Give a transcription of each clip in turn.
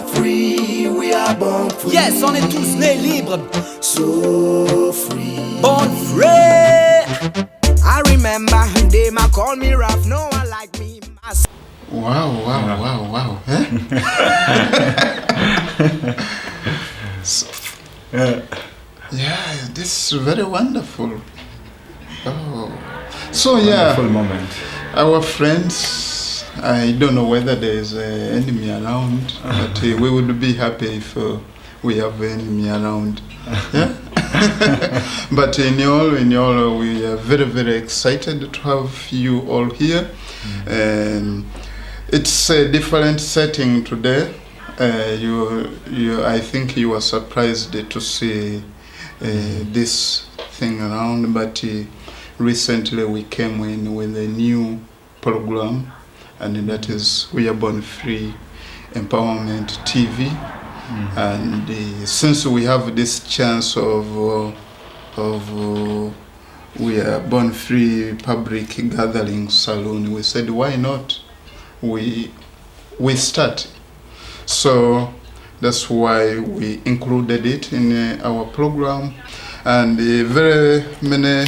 free, we are born free. Yes, on est tous nés libres. So free. Born free. I remember they might call me rough, no one like me. Wow. So, yeah, this is very wonderful. Oh, so yeah, wonderful moment. Our friends, I don't know whether there is an enemy around, but we would be happy if we have an enemy around. Yeah. But in all, we are very, very excited to have you all here. And it's a different setting today. I think you were surprised to see this thing around, but recently we came in with a new program, and that is We Are Born Free Empowerment TV. And since we have this chance of We Are Born Free Public Gathering Saloon, we said why not we start. So that's why we included it in our program, and very many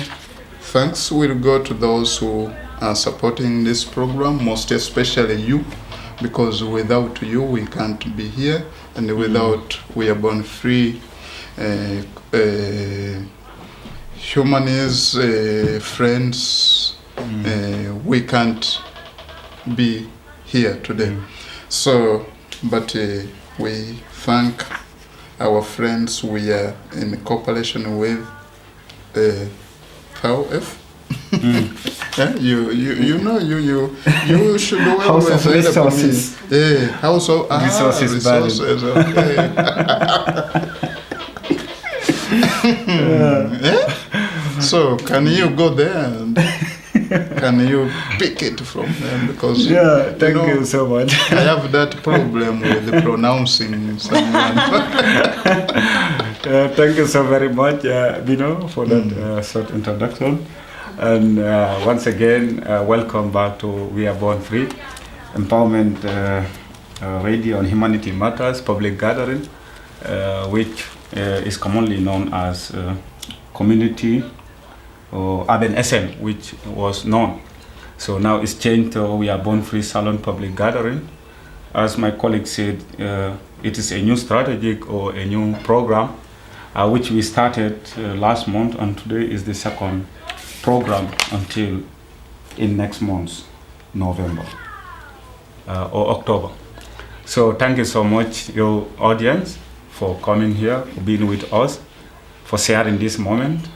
thanks will go to those who are supporting this program, most especially you, because without you we can't be here, and without We Are Born Free humanities, friends, we can't be here today. So, but we thank our friends we are in cooperation with VF. You know you should House always of help Resources. me. House of Resources. Okay. So can you go there and can you pick it from them, because thank you so much. I have that problem with the pronouncing someone. Thank you so very much, Bino, for that short introduction. And once again, welcome back to We Are Born Free Empowerment Radio on Humanity Matters Public Gathering, which is commonly known as Community or Urban SM, which was known. So now it's changed to We Are Born Free Salon Public Gathering. As my colleague said, it is a new strategic or a new program which we started last month, and today is the second program until in next month, November or October. So thank you so much, your audience, for coming here, for being with us, for sharing this moment.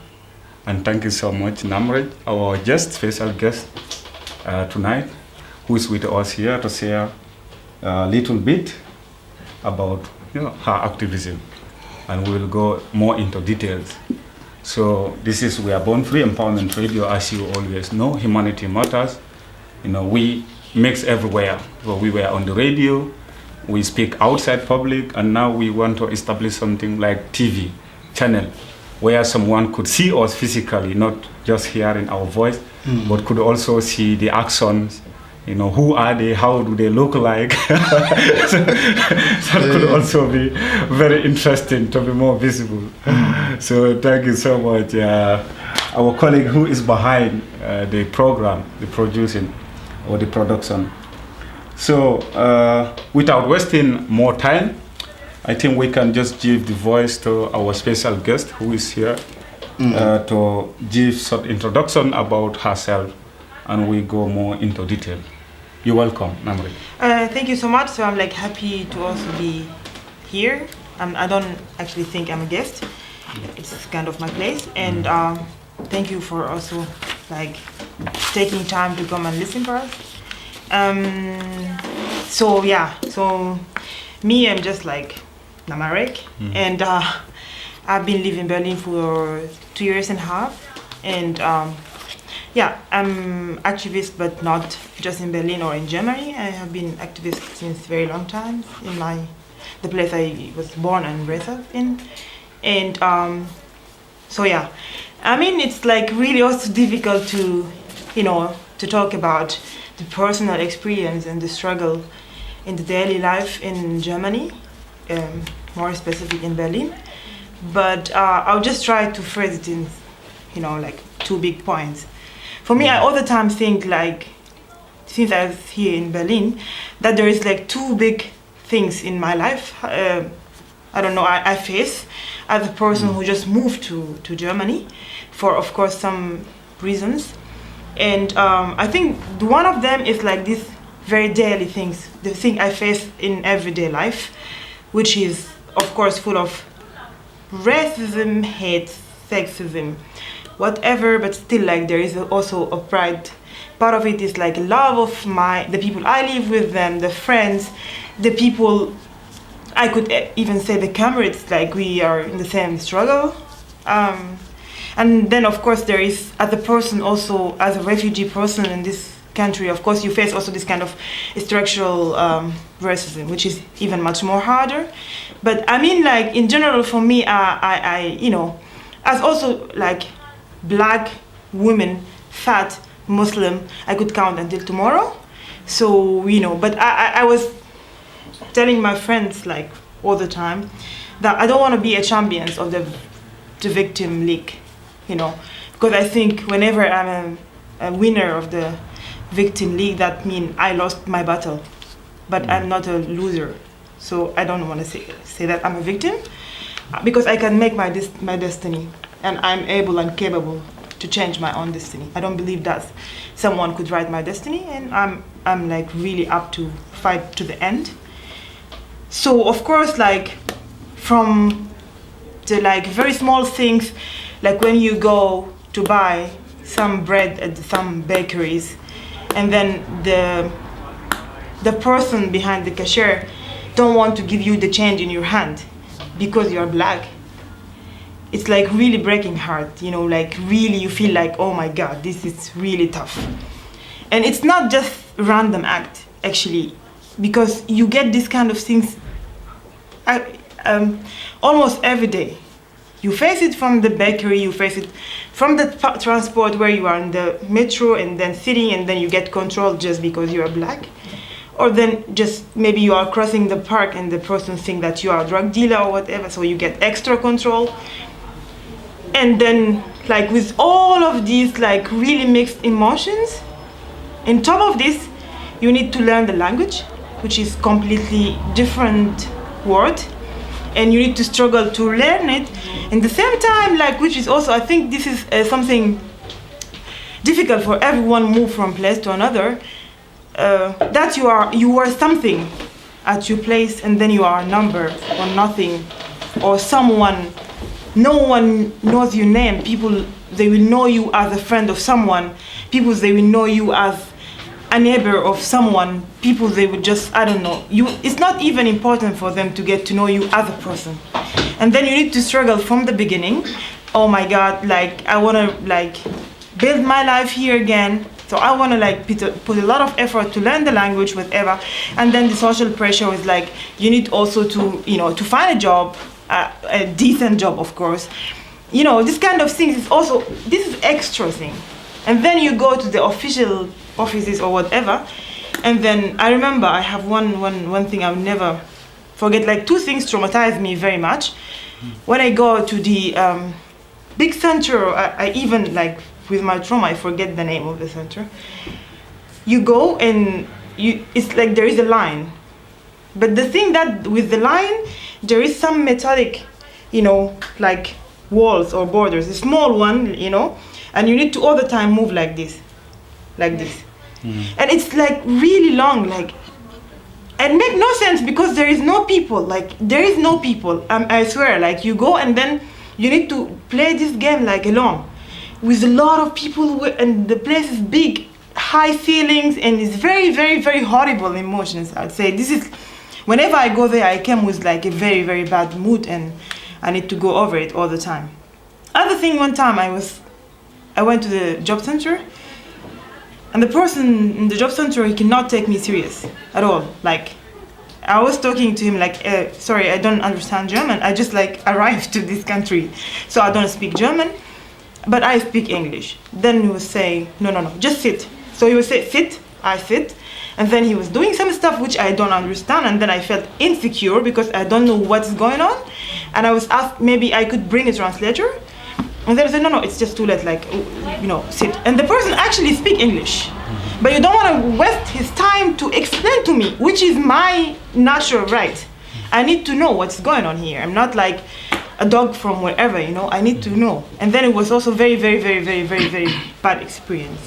And thank you so much, Namareg, our special guest tonight, who is with us here to share a little bit about her activism. And we will go more into details. So this is We Are Born Free Empowerment Radio, as you always know. Humanity Matters. We mix everywhere. So we were on the radio, we speak outside public, and now we want to establish something like TV channel, where someone could see us physically, not just hearing our voice, but could also see the actions. Who are they? How do they look like? so that could also be very interesting to be more visible. So thank you so much. Our colleague who is behind the program, the producing or the production. So without wasting more time, I think we can just give the voice to our special guest who is here to give short introduction about herself, and we go more into detail. You're welcome, Namareg. Thank you so much. So I'm happy to also be here. I don't actually think I'm a guest. It's kind of my place. And thank you for also taking time to come and listen for us. So me, I'm just Namareg, and I've been living in Berlin for 2.5 years, and I'm activist, but not just in Berlin or in Germany. I have been activist since very long time in the place I was born and raised up in, and it's really also difficult to talk about the personal experience and the struggle in the daily life in Germany, more specific in Berlin. But I'll just try to phrase it in, like 2 big points. For me, I all the time think like, since I was here in Berlin, that there is like 2 big things in my life. I don't know, I face as a person who just moved to Germany for, of course, some reasons. And I think one of them is like these very daily things, the thing I face in everyday life, which is, of course, full of racism, hate, sexism, whatever, but still like there is also a pride. Part of it is like love of the people I live with, them, the friends, the people, I could even say the comrades, like we are in the same struggle. And then of course there is, as a person also, as a refugee person in this country, of course you face also this kind of structural racism, which is even much more harder. But I mean, like in general for me, I as also like black women, fat, Muslim, I could count until tomorrow. So, but I was telling my friends like all the time that I don't want to be a champion of the victim league, because I think whenever I'm a winner of the victim league, that means I lost my battle, but I'm not a loser. So I don't want to say that I'm a victim, because I can make my destiny, and I'm able and capable to change my own destiny. I don't believe that someone could write my destiny, and I'm like really up to fight to the end. So of course, like from the like very small things, like when you go to buy some bread at some bakeries, and then the person behind the cashier don't want to give you the change in your hand because you're black. It's like really breaking heart, like really you feel like, oh my God, this is really tough. And it's not just random act, actually, because you get this kind of things almost every day. You face it from the bakery, you face it from the transport where you are in the metro and then sitting, and then you get controlled just because you are black. Or then just maybe you are crossing the park and the person thinks that you are a drug dealer or whatever, so you get extra control. And then like with all of these like really mixed emotions, on top of this, you need to learn the language, which is completely different word, and you need to struggle to learn it. In the same time, like, which is also, I think this is something difficult for everyone move from place to another, that you are something at your place, and then you are a number or nothing, or someone. No one knows your name. People, they will know you as a friend of someone. People, they will know you as a neighbor of someone. People, they would just, I don't know. It's not even important for them to get to know you as a person. And then you need to struggle from the beginning. Oh my God, like, I want to like build my life here again. So I want to like put a lot of effort to learn the language, whatever. And then the social pressure is like, you need also to, to find a job, a decent job, of course. This kind of things is also, this is extra thing. And then you go to the official offices or whatever. And then I remember I have one thing I'll never forget, like 2 things traumatized me very much. When I go to the big center, I even like with my trauma, I forget the name of the center. You go and it's like there is a line. But the thing that with the line, there is some metallic, like walls or borders, a small one, and you need to all the time move like this. And it's like really long, like, and make no sense because there is no people, I swear, like you go and then you need to play this game like alone with a lot of people, and the place is big, high ceilings, and it's very, very, very horrible emotions, I'd say. This is, whenever I go there, I came with like a very, very bad mood, and I need to go over it all the time. Other thing, one time I went to the job center, and the person in the job center, he cannot take me serious at all. Like, I was talking to him like, sorry, I don't understand German. I just like arrived to this country, so I don't speak German, but I speak English. Then he would say, no, just sit. So he would say, sit, I sit. And then he was doing some stuff which I don't understand, and then I felt insecure because I don't know what's going on. And I was asked maybe I could bring a translator. And then I said, no, it's just too late, like, sit. And the person actually speak English. But you don't want to waste his time to explain to me, which is my natural right. I need to know what's going on here. I'm not like a dog from wherever, I need to know. And then it was also very, very, very, very, very, very bad experience.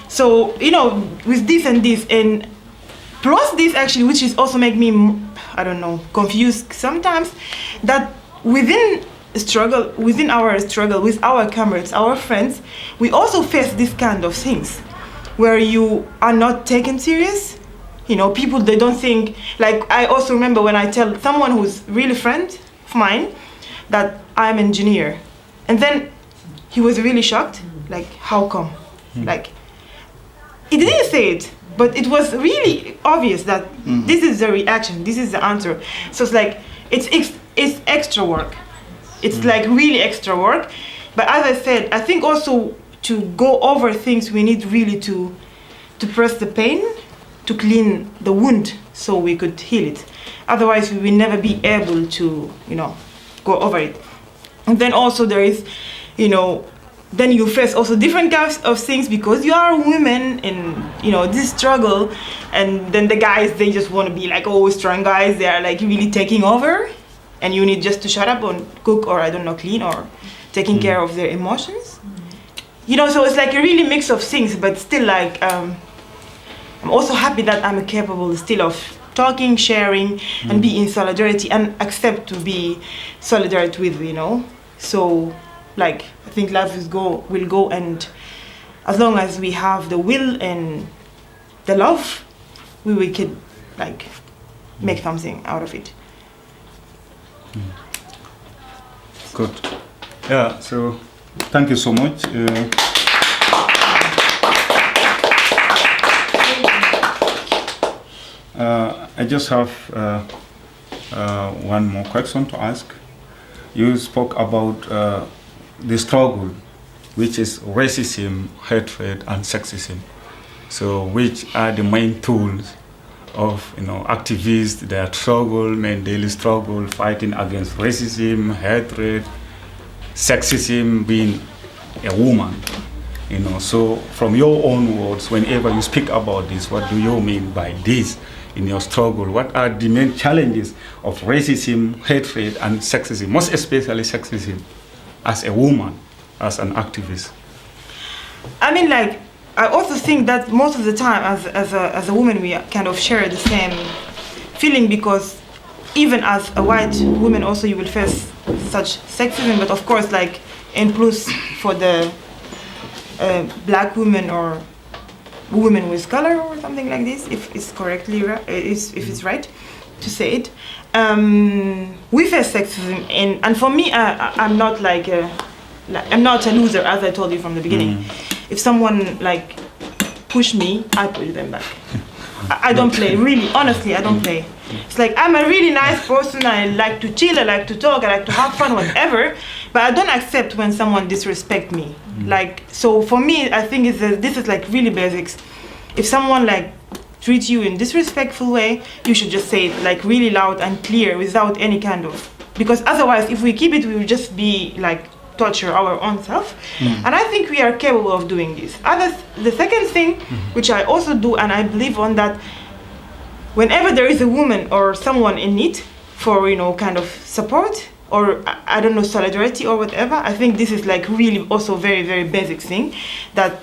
So, with this and this, and plus this actually, which is also make me, confused sometimes, that within our struggle with our comrades, our friends, we also face this kind of things, where you are not taken serious. People, they don't think, like, I also remember when I tell someone who's really friend of mine that I'm an engineer, and then he was really shocked, like, how come? Like, he didn't say it, but it was really obvious that this is the reaction, this is the answer. So it's like, it's extra work. It's like really extra work. But as I said, I think also to go over things, we need really to press the pain, to clean the wound so we could heal it. Otherwise, we will never be able to, go over it. And then also there is, then you face also different kinds of things because you are women in, this struggle. And then the guys, they just want to be like, strong guys. They are like really taking over. And you need just to shut up and cook or, clean or taking care of their emotions. So it's like a really mix of things, but still like, I'm also happy that I'm capable still of talking, sharing, and be in solidarity and accept to be solidarity with, So, like, I think life will go, and as long as we have the will and the love, we could, like, make something out of it. Good. Yeah, so thank you so much. I just have one more question to ask. You spoke about the struggle, which is racism, hatred, and sexism. So, which are the main tools of activists, their struggle, main daily struggle, fighting against racism, hatred, sexism, being a woman. So from your own words, whenever you speak about this, what do you mean by this in your struggle? What are the main challenges of racism, hatred, and sexism, most especially sexism, as a woman, as an activist? I mean, like, I also think that most of the time, as a woman, we kind of share the same feeling, because even as a white woman, also you will face such sexism. But of course, like, in plus for the black women or women with color or something like this, if it's correctly if it's right to say it, we face sexism, and for me, I'm not like I'm not a loser, as I told you from the beginning. If someone like push me, I push them back. I don't play, really, honestly, I don't play. It's like, I'm a really nice person, I like to chill, I like to talk, I like to have fun, whatever, but I don't accept when someone disrespect me. Like, so for me, I think this is like really basics. If someone like treats you in disrespectful way, you should just say it like really loud and clear without any kind of, because otherwise if we keep it, we will just be like torture our own self. And I think we are capable of doing this. The second thing, which I also do, and I believe on that, whenever there is a woman or someone in need for, kind of support or, I don't know, solidarity or whatever, I think this is like really also very, very basic thing, that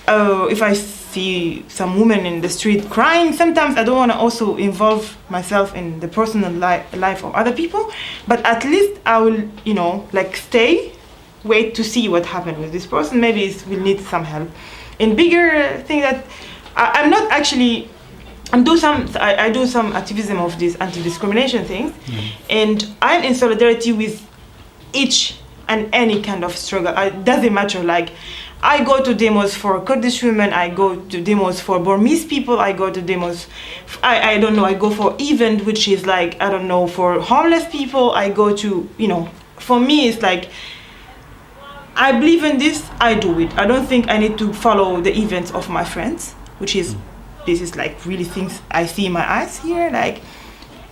if I see some woman in the street crying, sometimes I don't want to also involve myself in the personal life of other people, but at least I will, like wait to see what happened with this person. Maybe it will need some help. In bigger thing that I'm not actually, I do some activism of this anti-discrimination things, and I'm in solidarity with each and any kind of struggle. It doesn't matter. Like, I go to demos for Kurdish women, I go to demos for Burmese people, I go to demos, I don't know, I go for event which is like, I don't know, for homeless people, I go to, for me it's like, I believe in this, I do it. I don't think I need to follow the events of my friends, which is this is like really things I see in my eyes here. Like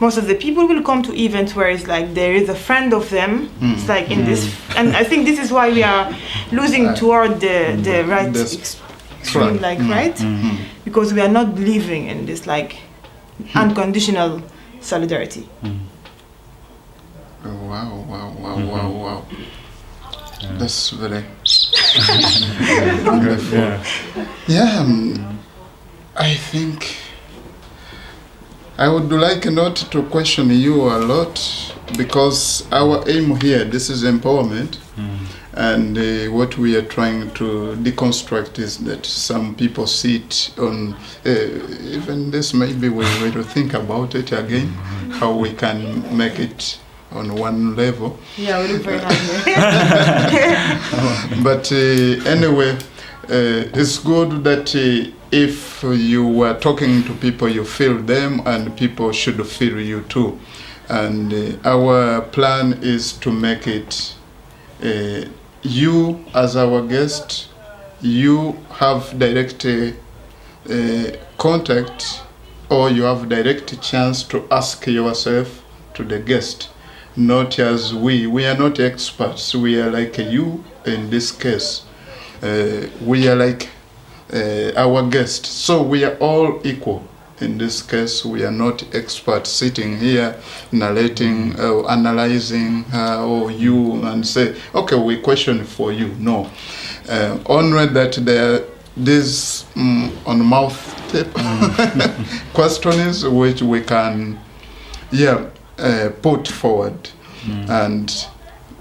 most of the people will come to events where it's like there is a friend of them. It's like in this, and I think this is why we are losing toward the right extreme, like right, because we are not believing in this like unconditional solidarity. Wow. That's very wonderful. Yeah, I think I would like not to question you a lot, because our aim here, this is empowerment, and what we are trying to deconstruct is that some people see it on, even this maybe we will think about it again, how we can make it on one level. Yeah, we look very happy. But anyway, it's good that if you are talking to people, you feel them, and people should feel you too. And our plan is to make it you as our guest, you have direct contact, or you have direct chance to ask yourself to the guest. Not as we are not experts, we are like you in this case. We are like our guest, so we are all equal. In this case, we are not experts sitting here narrating, analyzing you and say, okay, we question for you. No, only that there this on mouth tape questions which we can put forward. And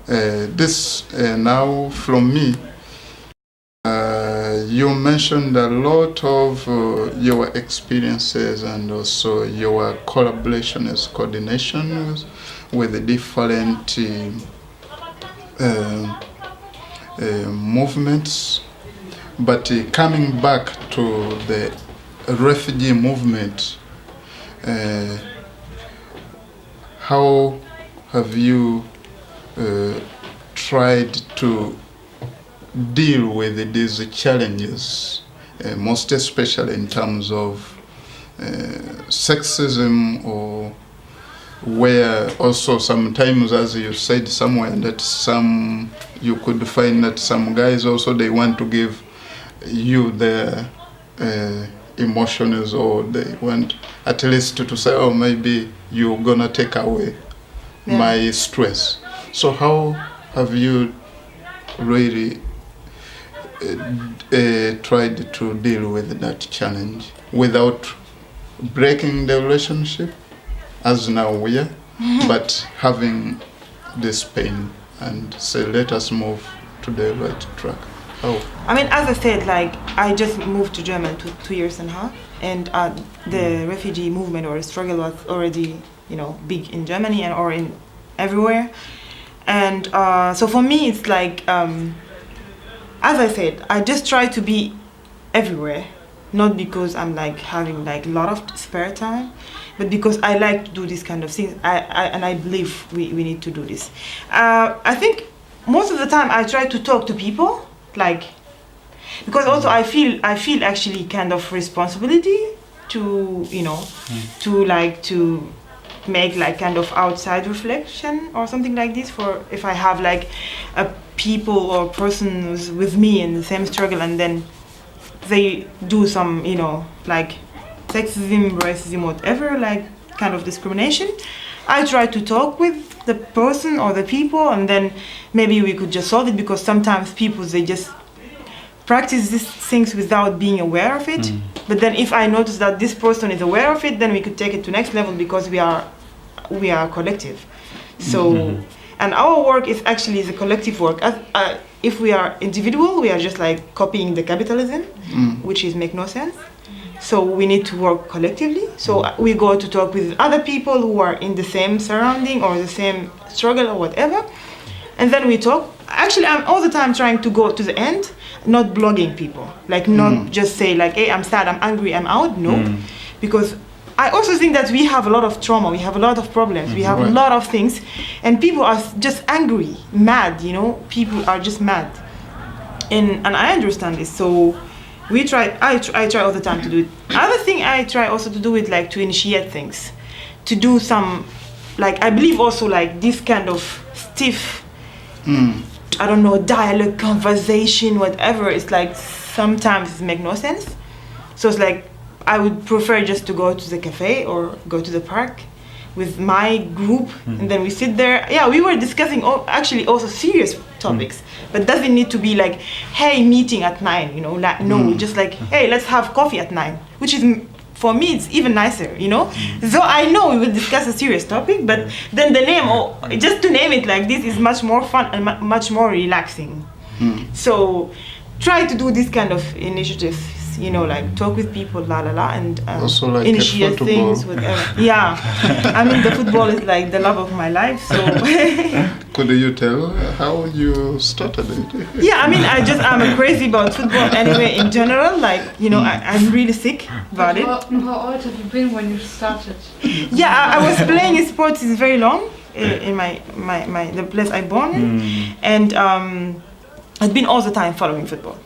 this now from me, you mentioned a lot of your experiences and also your collaborations, coordinations with the different movements. But coming back to the refugee movement, how have you tried to deal with these challenges, most especially in terms of sexism, or where also sometimes, as you said somewhere, that you could find that some guys also they want to give you their emotions, or they want at least to say, oh, maybe you're gonna take away my stress. So how have you really tried to deal with that challenge without breaking the relationship, as now we are, but having this pain and say, let us move to the right track? How? I mean, as I said, like I just moved to Germany 2 years and a half, and the refugee movement or struggle was already, big in Germany and or in everywhere. And so for me, it's like, as I said, I just try to be everywhere, not because I'm like having like a lot of spare time, but because I like to do this kind of things. I believe we need to do this. I think most of the time I try to talk to people, like, because also I feel actually kind of responsibility to to make like kind of outside reflection or something like this, for if I have like a people or persons with me in the same struggle, and then they do some like sexism, racism, whatever, like kind of discrimination, I try to talk with the person or the people, and then maybe we could just solve it, because sometimes people, they just practice these things without being aware of it. But then if I notice that this person is aware of it, then we could take it to next level, because we are collective. So and our work is actually the collective work. If we are individual, we are just like copying the capitalism, which is make no sense. So we need to work collectively. So we go to talk with other people who are in the same surrounding or the same struggle or whatever, and then we talk. Actually, I'm all the time trying to go to the end, not blogging people, like not just say like, hey, I'm sad, I'm angry, I'm out. No, because I also think that we have a lot of trauma, we have a lot of problems, we have a lot of things, and people are just angry, mad, people are just mad. And I understand this. So I try all the time to do it. Other thing I try also to do it, like to initiate things, to do some, like I believe also like this kind of stiff, I don't know, dialogue, conversation, whatever. It's like sometimes it makes no sense. So it's like I would prefer just to go to the cafe or go to the park with my group, and then we sit there. Yeah, we were discussing actually also serious topics, but doesn't need to be like, hey, meeting at 9, you know, like, no, just like, hey, let's have coffee at 9, which is, for me, it's even nicer, you know. So I know we will discuss a serious topic, but then the name, or just to name it like this, is much more fun and much more relaxing. So try to do this kind of initiatives, you know, like talk with people, and Also like initiate things, whatever. Yeah, I mean, the football is like the love of my life. So Could you tell how you started it? yeah, I mean, I'm crazy about football anyway in general. Like, you know, I'm really sick about it. How old have you been when you started? Yeah, I was playing sports is very long in the place I born in, and I've been all the time following football.